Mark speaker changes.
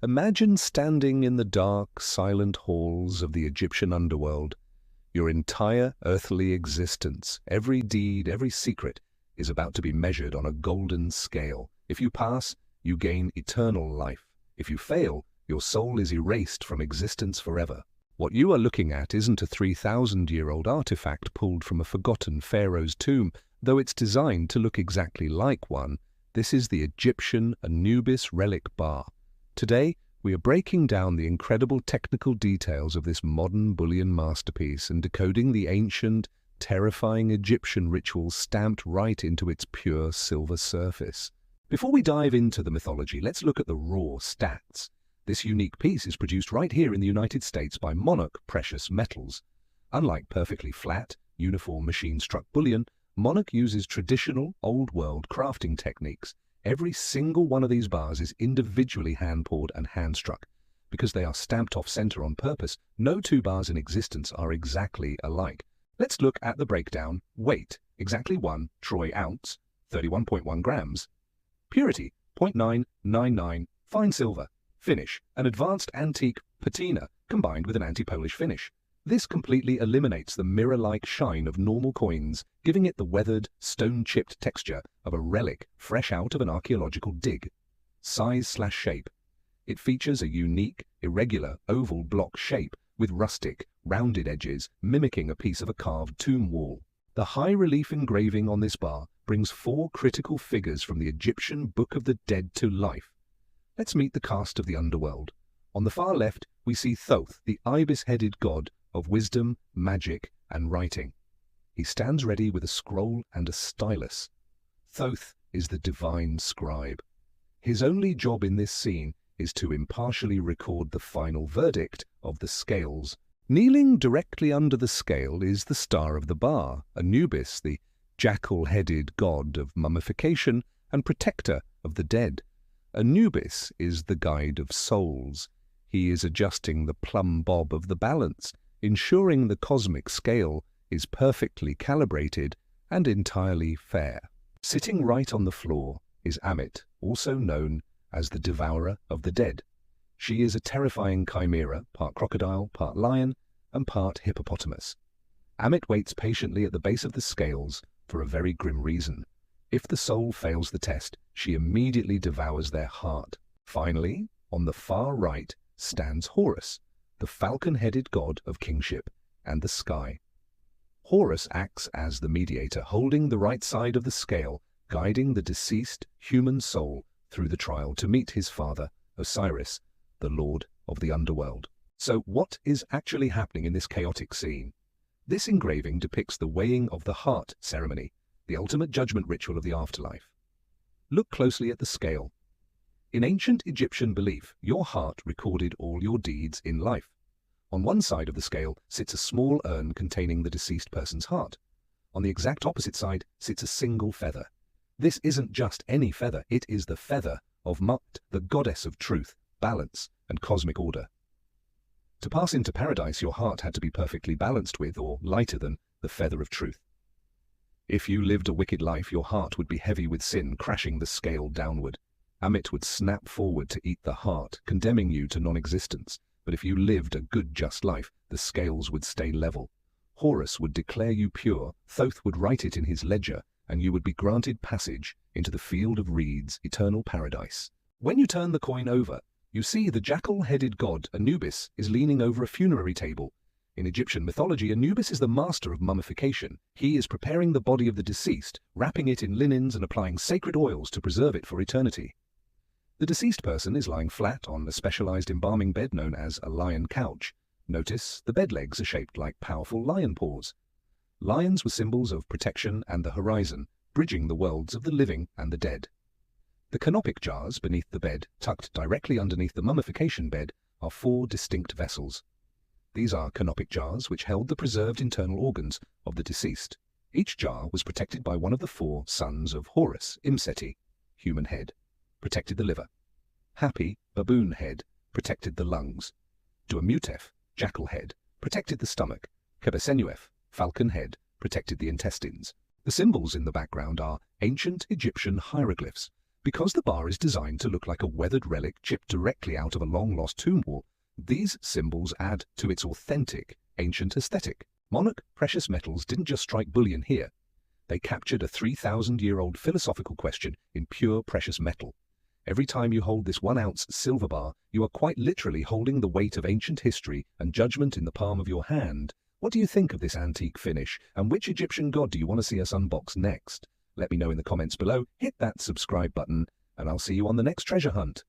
Speaker 1: Imagine standing in the dark, silent halls of the Egyptian underworld. Your entire earthly existence, every deed, every secret, is about to be measured on a golden scale. If you pass, you gain eternal life. If you fail, your soul is erased from existence forever. What you are looking at isn't a 3,000-year-old artifact pulled from a forgotten pharaoh's tomb, though it's designed to look exactly like one. This is the Egyptian Anubis Relic Bar. Today, we are breaking down the incredible technical details of this modern bullion masterpiece and decoding the ancient, terrifying Egyptian rituals stamped right into its pure silver surface. Before we dive into the mythology, let's look at the raw stats. This unique piece is produced right here in the United States by Monarch Precious Metals. Unlike perfectly flat, uniform machine-struck bullion, Monarch uses traditional, old-world crafting techniques. Every single one of these bars is individually hand-poured and hand-struck. Because they are stamped off-center on purpose, no two bars in existence are exactly alike. Let's look at the breakdown. Weight, exactly 1 troy ounce, 31.1 grams. Purity, 0.999, fine silver. Finish, an advanced antique patina combined with an anti-polish finish. This completely eliminates the mirror-like shine of normal coins, giving it the weathered, stone-chipped texture of a relic fresh out of an archaeological dig. Size/shape. It features a unique, irregular, oval block shape with rustic, rounded edges mimicking a piece of a carved tomb wall. The high-relief engraving on this bar brings 4 critical figures from the Egyptian Book of the Dead to life. Let's meet the cast of the underworld. On the far left, we see Thoth, the ibis-headed god of wisdom, magic, and writing. He stands ready with a scroll and a stylus. Thoth is the divine scribe. His only job in this scene is to impartially record the final verdict of the scales. Kneeling directly under the scale is the star of the bar, Anubis, the jackal-headed god of mummification and protector of the dead. Anubis is the guide of souls. He is adjusting the plumb bob of the balance, ensuring the cosmic scale is perfectly calibrated and entirely fair. Sitting right on the floor is Ammit, also known as the Devourer of the Dead. She is a terrifying chimera, part crocodile, part lion, and part hippopotamus. Ammit waits patiently at the base of the scales for a very grim reason. If the soul fails the test, she immediately devours their heart. Finally, on the far right stands Horus, the falcon-headed god of kingship and the sky. Horus acts as the mediator, holding the right side of the scale, guiding the deceased human soul through the trial to meet his father, Osiris, the lord of the underworld. So what is actually happening in this chaotic scene? This engraving depicts the weighing of the heart ceremony, the ultimate judgment ritual of the afterlife. Look closely at the scale. In ancient Egyptian belief, your heart recorded all your deeds in life. On one side of the scale sits a small urn containing the deceased person's heart. On the exact opposite side sits a single feather. This isn't just any feather, it is the feather of Mut, the goddess of truth, balance, and cosmic order. To pass into paradise, your heart had to be perfectly balanced with, or lighter than, the feather of truth. If you lived a wicked life, your heart would be heavy with sin, crashing the scale downward. Ammit would snap forward to eat the heart, condemning you to non-existence. But if you lived a good, just life, the scales would stay level. Horus would declare you pure, Thoth would write it in his ledger, and you would be granted passage into the field of reeds, eternal paradise. When you turn the coin over, you see the jackal-headed god Anubis is leaning over a funerary table. In Egyptian mythology, Anubis is the master of mummification. He is preparing the body of the deceased, wrapping it in linens and applying sacred oils to preserve it for eternity. The deceased person is lying flat on a specialized embalming bed known as a lion couch. Notice the bed legs are shaped like powerful lion paws. Lions were symbols of protection and the horizon, bridging the worlds of the living and the dead. The canopic jars beneath the bed, tucked directly underneath the mummification bed, are 4 distinct vessels. These are canopic jars which held the preserved internal organs of the deceased. Each jar was protected by one of the 4 sons of Horus, Imseti, human head, protected the liver. Hapi, baboon head, protected the lungs. Duamutef, jackal head, protected the stomach. Kebesenuef, falcon head, protected the intestines. The symbols in the background are ancient Egyptian hieroglyphs, Because the bar is designed to look like a weathered relic chipped directly out of a long-lost tomb wall, these symbols add to its authentic, ancient aesthetic. Monarch Precious Metals didn't just strike bullion here. They captured a 3,000-year-old philosophical question in pure precious metal. Every time you hold this 1-ounce silver bar, you are quite literally holding the weight of ancient history and judgment in the palm of your hand. What do you think of this antique finish, and which Egyptian god do you want to see us unbox next? Let me know in the comments below, hit that subscribe button, and I'll see you on the next treasure hunt.